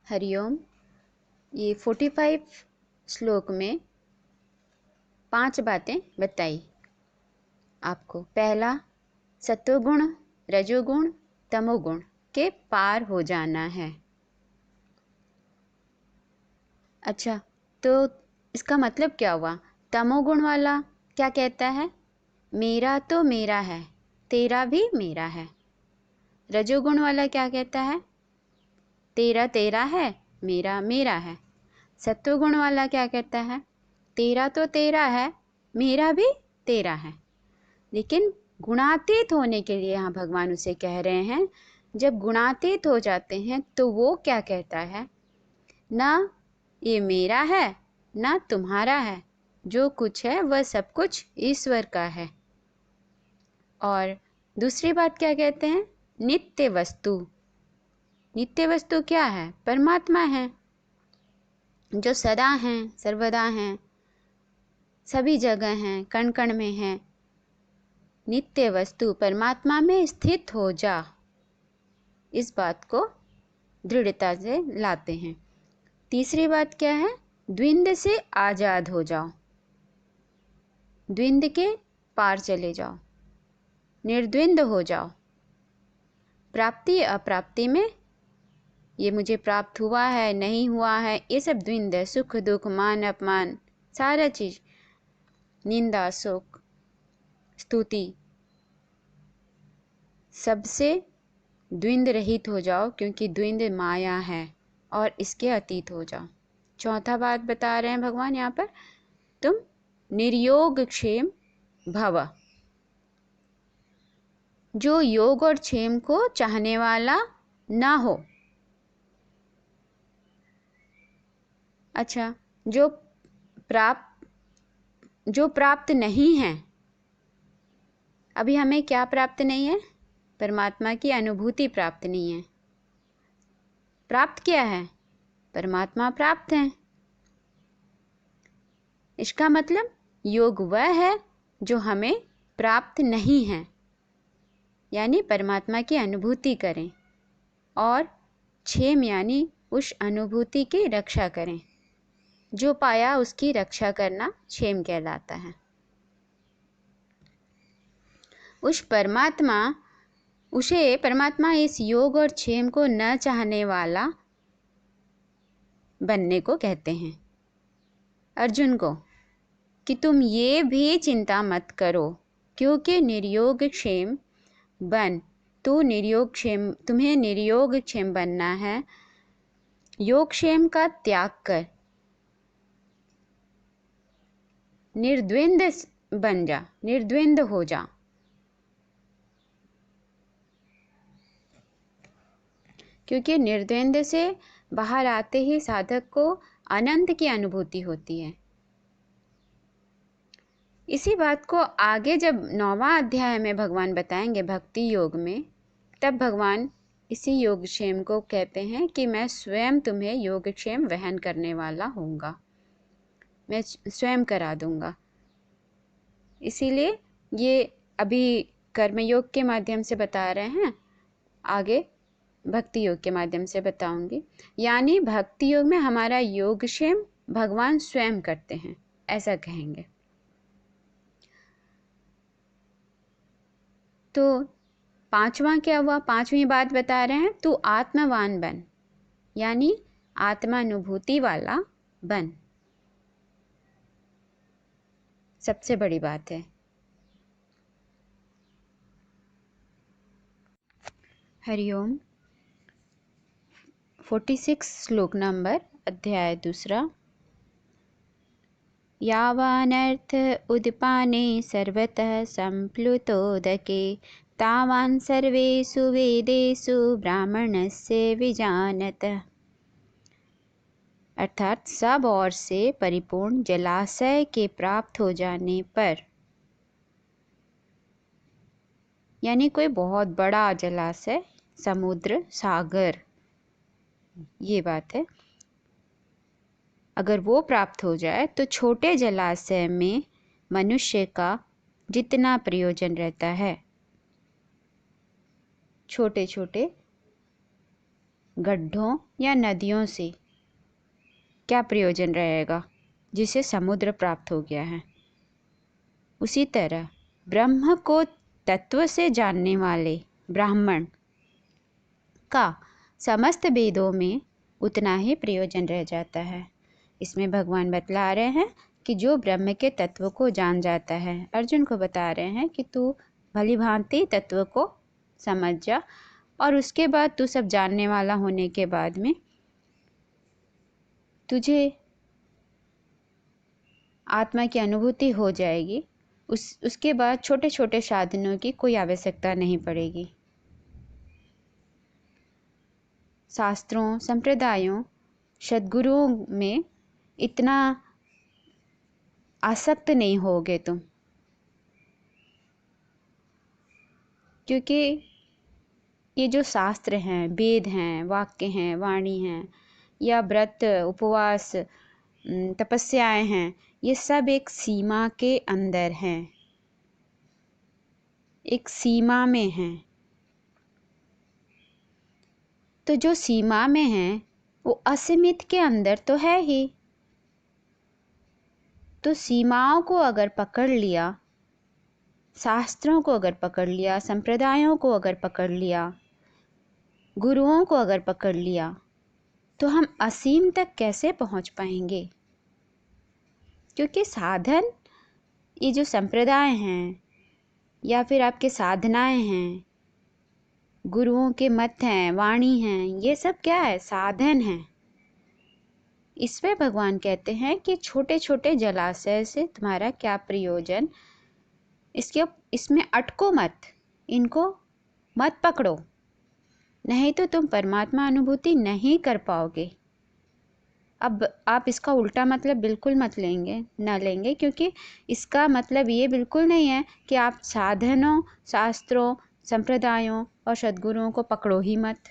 हरिओम। ये 45 श्लोक में 5 बातें बताई आपको। पहला, सत्वगुण, रजोगुण, तमोगुण के पार हो जाना है। अच्छा, तो इसका मतलब क्या हुआ? तमोगुण वाला क्या कहता है? मेरा तो मेरा है, तेरा भी मेरा है। रजोगुण वाला क्या कहता है? तेरा तेरा है, मेरा मेरा है। सत्वगुण वाला क्या कहता है? तेरा तो तेरा है, मेरा भी तेरा है। लेकिन गुणातीत होने के लिए यहाँ भगवान उसे कह रहे हैं, जब गुणातीत हो जाते हैं तो वो क्या कहता है? ना ये मेरा है ना तुम्हारा है, जो कुछ है वह सब कुछ ईश्वर का है। और दूसरी बात क्या कहते हैं? नित्य वस्तु। नित्य वस्तु क्या है? परमात्मा है, जो सदा हैं, सर्वदा हैं, सभी जगह हैं, कण कण में हैं। नित्य वस्तु परमात्मा में स्थित हो जा, इस बात को दृढ़ता से लाते हैं। तीसरी बात क्या है? द्वंद्व से आजाद हो जाओ, द्वंद्व के पार चले जाओ, निर्द्वंद हो जाओ। प्राप्ति अप्राप्ति में ये मुझे प्राप्त हुआ है, नहीं हुआ है, ये सब द्वंद्व, सुख दुख, मान अपमान, सारा चीज, निंदा शोक स्तुति, सबसे द्वंद्व रहित हो जाओ, क्योंकि द्वंद्व माया है और इसके अतीत हो जाओ। चौथा बात बता रहे हैं भगवान यहाँ पर, तुम निर्योग क्षेम भव, जो योग और क्षेम को चाहने वाला ना हो। अच्छा, जो प्राप्त नहीं है, अभी हमें क्या प्राप्त नहीं है? परमात्मा की अनुभूति प्राप्त नहीं है। प्राप्त क्या है? परमात्मा प्राप्त है। इसका मतलब योग वह है जो हमें प्राप्त नहीं है, यानी परमात्मा की अनुभूति करें, और क्षेम यानी उस अनुभूति की रक्षा करें। जो पाया उसकी रक्षा करना क्षेम कहलाता है। उसे परमात्मा इस योग और क्षेम को न चाहने वाला बनने को कहते हैं अर्जुन को, कि तुम ये भी चिंता मत करो, क्योंकि निर्योग क्षेम बन, तुम्हें निर्योग क्षेम बनना है। योग क्षेम का त्याग कर निर्द्वंद बन जा, निर्द्वंद हो जा। क्योंकि निर्द्वंद से बाहर आते ही साधक को अनंत की अनुभूति होती है। इसी बात को आगे जब 9वां अध्याय में भगवान बताएंगे भक्ति योग में, तब भगवान इसी योगक्षेम को कहते हैं कि मैं स्वयं तुम्हें योगक्षेम वहन करने वाला हूँगा, मैं स्वयं करा दूँगा। इसीलिए ये अभी कर्मयोग के माध्यम से बता रहे हैं, आगे भक्ति योग के माध्यम से बताऊंगी। यानी भक्ति योग में हमारा योगक्षेम भगवान स्वयं करते हैं, ऐसा कहेंगे। तो 5वां क्या हुआ? 5वीं बात बता रहे हैं, तू आत्मवान बन, यानी आत्मानुभूति वाला बन। सबसे बड़ी बात है। हरिओम। 46 श्लोक नंबर, अध्याय 2। यावानर्थ उदपाने सर्वतः संप्लुतोदके, तावान् सर्वेषु वेदेषु ब्राह्मणस्य विजानतः। अर्थात सब ओर से परिपूर्ण जलाशय के प्राप्त हो जाने पर, यानी कोई बहुत बड़ा जलाशय, समुद्र, सागर, ये बात है। अगर वो प्राप्त हो जाए तो छोटे जलाशय में मनुष्य का जितना प्रयोजन रहता है, छोटे छोटे गड्ढों या नदियों से क्या प्रयोजन रहेगा जिसे समुद्र प्राप्त हो गया है। उसी तरह ब्रह्म को तत्व से जानने वाले ब्राह्मण का समस्त वेदों में उतना ही प्रयोजन रह जाता है। इसमें भगवान बतला रहे हैं कि जो ब्रह्म के तत्व को जान जाता है, अर्जुन को बता रहे हैं कि तू भली भांति तत्व को समझ जा, और उसके बाद तू सब जानने वाला होने के बाद में तुझे आत्मा की अनुभूति हो जाएगी। उसके बाद छोटे छोटे साधनों की कोई आवश्यकता नहीं पड़ेगी। शास्त्रों, संप्रदायों, सद्गुरुओं में इतना आसक्त नहीं होगे तुम, क्योंकि ये जो शास्त्र हैं, वेद हैं, वाक्य हैं, वाणी हैं, या व्रत, उपवास, तपस्याएं हैं, ये सब एक सीमा के अंदर हैं, एक सीमा में हैं। तो जो सीमा में है वो असीमित के अंदर तो है ही। तो सीमाओं को अगर पकड़ लिया, शास्त्रों को अगर पकड़ लिया, संप्रदायों को अगर पकड़ लिया, गुरुओं को अगर पकड़ लिया, तो हम असीम तक कैसे पहुंच पाएंगे? क्योंकि साधन, ये जो संप्रदाय हैं या फिर आपके साधनाएं हैं, गुरुओं के मत हैं, वाणी हैं, ये सब क्या है? साधन हैं। इसमें भगवान कहते हैं कि छोटे छोटे जलाशय से तुम्हारा क्या प्रयोजन, इसमें अटको मत, इनको मत पकड़ो, नहीं तो तुम परमात्मा अनुभूति नहीं कर पाओगे। अब आप इसका उल्टा मतलब बिल्कुल मत लेंगे, क्योंकि इसका मतलब ये बिल्कुल नहीं है कि आप साधनों, शास्त्रों, संप्रदायों और सद्गुरुओं को पकड़ो ही मत,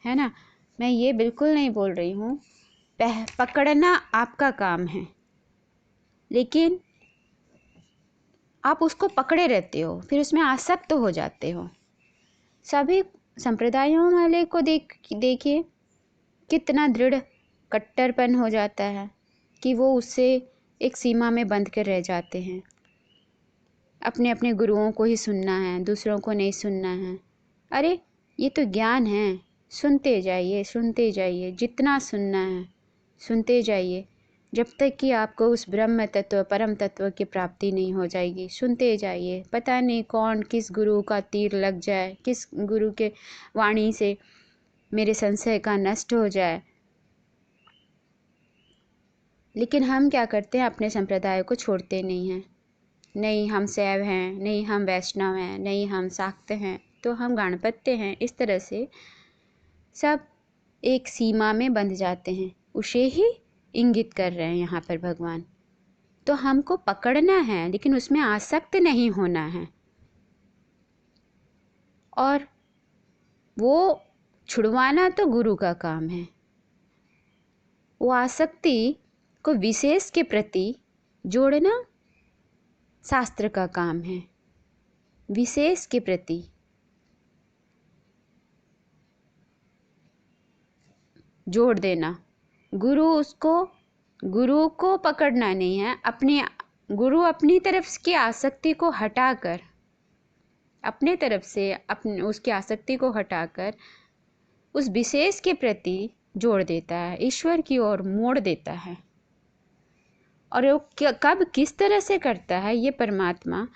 है ना। मैं ये बिल्कुल नहीं बोल रही हूँ। पकड़ना आपका काम है, लेकिन आप उसको पकड़े रहते हो, फिर उसमें आसक्त हो जाते हो। सभी संप्रदायों वाले को देखिए कितना दृढ़ कट्टरपन हो जाता है कि वो उससे एक सीमा में बंध कर रह जाते हैं। अपने अपने गुरुओं को ही सुनना है, दूसरों को नहीं सुनना है। अरे ये तो ज्ञान है, सुनते जाइए, सुनते जाइए, जितना सुनना है सुनते जाइए, जब तक कि आपको उस ब्रह्म तत्व, परम तत्व की प्राप्ति नहीं हो जाएगी। सुनते जाइए, पता नहीं कौन किस गुरु का तीर लग जाए, किस गुरु के वाणी से मेरे संशय का नष्ट हो जाए। लेकिन हम क्या करते हैं? अपने संप्रदाय को छोड़ते नहीं हैं। नहीं हम शैव हैं, नहीं हम वैष्णव हैं, नहीं हम शाक्त हैं, तो हम गणपत्य हैं। इस तरह से सब एक सीमा में बंध जाते हैं। उसे ही इंगित कर रहे हैं यहाँ पर भगवान। तो हमको पकड़ना है, लेकिन उसमें आसक्त नहीं होना है। और वो छुड़वाना तो गुरु का काम है। वो आसक्ति को विशेष के प्रति जोड़ना शास्त्र का काम है। विशेष के प्रति जोड़ देना। गुरु को पकड़ना नहीं है। गुरु अपनी तरफ की आसक्ति को हटाकर, अपने तरफ से उसकी आसक्ति को हटाकर उस विशेष के प्रति जोड़ देता है, ईश्वर की ओर मोड़ देता है। और वो कब किस तरह से करता है, ये परमात्मा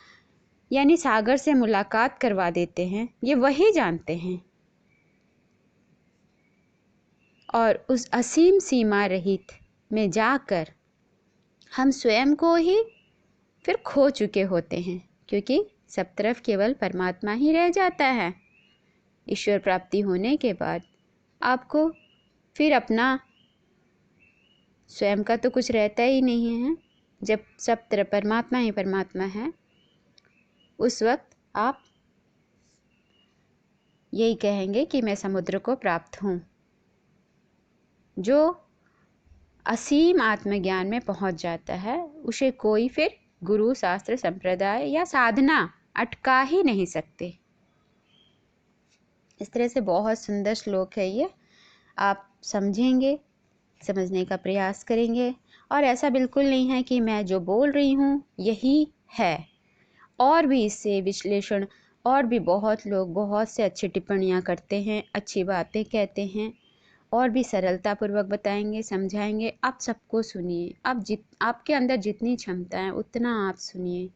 यानी सागर से मुलाकात करवा देते हैं, ये वही जानते हैं। और उस असीम सीमा रहित में जाकर हम स्वयं को ही फिर खो चुके होते हैं, क्योंकि सब तरफ केवल परमात्मा ही रह जाता है। ईश्वर प्राप्ति होने के बाद आपको फिर अपना स्वयं का तो कुछ रहता ही नहीं है। जब सब तरफ परमात्मा ही परमात्मा है, उस वक्त आप यही कहेंगे कि मैं समुद्र को प्राप्त हूँ। जो असीम आत्मज्ञान में पहुँच जाता है, उसे कोई फिर गुरु, शास्त्र, संप्रदाय या साधना अटका ही नहीं सकते। इस तरह से बहुत सुंदर श्लोक है ये। आप समझेंगे, समझने का प्रयास करेंगे। और ऐसा बिल्कुल नहीं है कि मैं जो बोल रही हूँ यही है, और भी इससे विश्लेषण, और भी बहुत लोग बहुत से अच्छी टिप्पणियाँ करते हैं, अच्छी बातें कहते हैं, और भी सरलतापूर्वक बताएंगे, समझाएंगे। आप सबको सुनिए। आपके अंदर जितनी क्षमता है उतना आप सुनिए,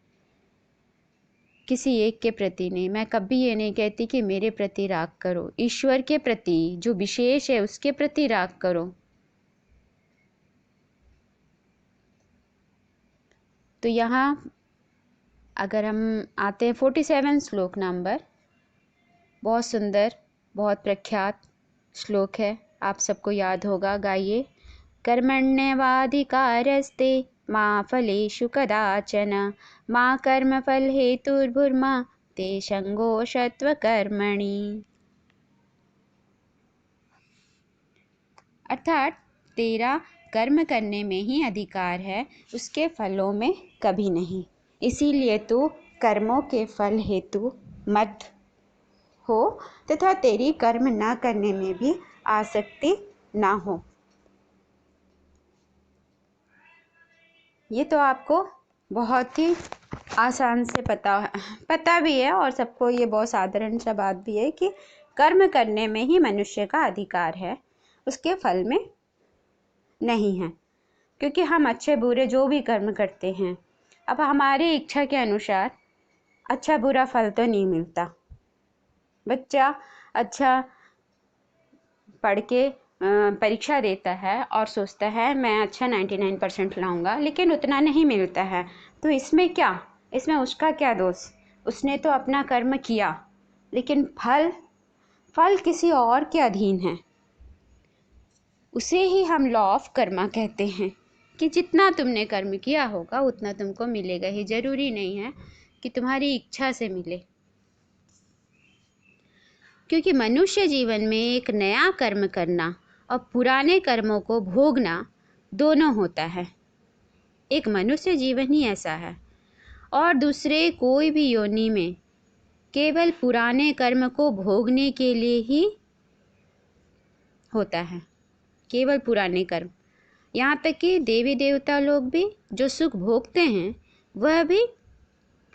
किसी एक के प्रति नहीं। मैं कभी ये नहीं कहती कि मेरे प्रति राग करो, ईश्वर के प्रति जो विशेष है उसके प्रति राग करो। तो यहाँ अगर हम आते हैं 47 श्लोक नंबर, बहुत सुंदर, बहुत प्रख्यात श्लोक है, आप सबको याद होगा। गाइए। कर्मण्येवाधिकारस्ते मा फलेषु कदाचन मा कर्मफल हेतुर्भुर्मा ते संगोऽशत्व कर्मणि। अर्थात तेरा कर्म करने में ही अधिकार है, उसके फलों में कभी नहीं। इसीलिए तू कर्मों के फल हेतु मत हो तथा तेरी कर्म न करने में भी आसक्ति ना हो। ये तो आपको बहुत ही आसान से पता भी है, और सबको ये बहुत साधारण सा बात भी है कि कर्म करने में ही मनुष्य का अधिकार है, उसके फल में नहीं है। क्योंकि हम अच्छे बुरे जो भी कर्म करते हैं, अब हमारी इच्छा के अनुसार अच्छा बुरा फल तो नहीं मिलता। बच्चा अच्छा पढ़ के परीक्षा देता है और सोचता है मैं अच्छा 99% लाऊंगा, लेकिन उतना नहीं मिलता है। तो इसमें क्या, इसमें उसका क्या दोष? उसने तो अपना कर्म किया, लेकिन फल किसी और के अधीन है। उसे ही हम लॉ ऑफ कर्मा कहते हैं कि जितना तुमने कर्म किया होगा उतना तुमको मिलेगा ही। जरूरी नहीं है कि तुम्हारी इच्छा से मिले, क्योंकि मनुष्य जीवन में एक नया कर्म करना और पुराने कर्मों को भोगना दोनों होता है। एक मनुष्य जीवन ही ऐसा है, और दूसरे कोई भी योनि में केवल पुराने कर्म को भोगने के लिए ही होता है, केवल पुराने कर्म। यहाँ तक कि देवी देवता लोग भी जो सुख भोगते हैं वह भी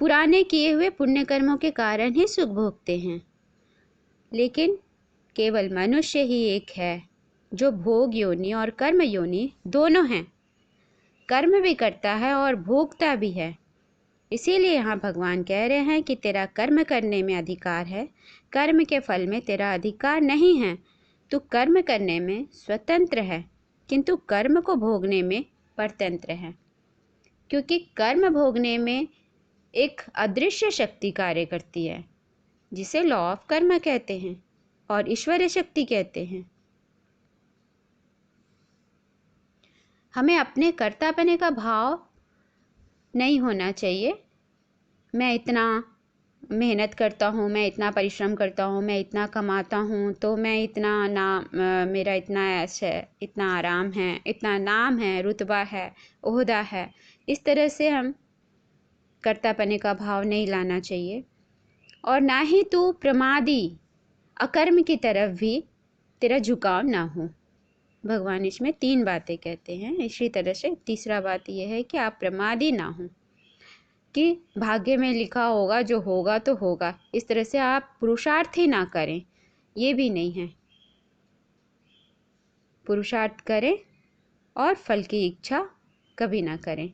पुराने किए हुए पुण्य कर्मों के कारण ही सुख भोगते हैं। लेकिन केवल मनुष्य ही एक है जो भोग योनि और कर्म योनि दोनों हैं, कर्म भी करता है और भोगता भी है। इसीलिए यहाँ भगवान कह रहे हैं कि तेरा कर्म करने में अधिकार है, कर्म के फल में तेरा अधिकार नहीं है। तू कर्म करने में स्वतंत्र है, किंतु कर्म को भोगने में परतंत्र है। क्योंकि कर्म भोगने में एक अदृश्य शक्ति कार्य करती है, जिसे लॉ ऑफ कर्म कहते हैं और ईश्वरीय शक्ति कहते हैं। हमें अपने कर्तापने का भाव नहीं होना चाहिए। मैं इतना मेहनत करता हूँ, मैं इतना परिश्रम करता हूँ, मैं इतना कमाता हूँ, तो मैं इतना मेरा इतना ऐश है, इतना आराम है, इतना नाम है, रुतबा है, ओहदा है। इस तरह से हम कर्तापने का भाव नहीं लाना चाहिए। और ना ही तू प्रमादी अकर्म की तरफ भी तेरा झुकाव ना हो। भगवान इसमें 3 बातें कहते हैं। इसी तरह से तीसरा बात यह है कि आप प्रमादी ना हो, कि भाग्य में लिखा होगा जो होगा तो होगा, इस तरह से आप पुरुषार्थ ही ना करें, ये भी नहीं है। पुरुषार्थ करें और फल की इच्छा कभी ना करें।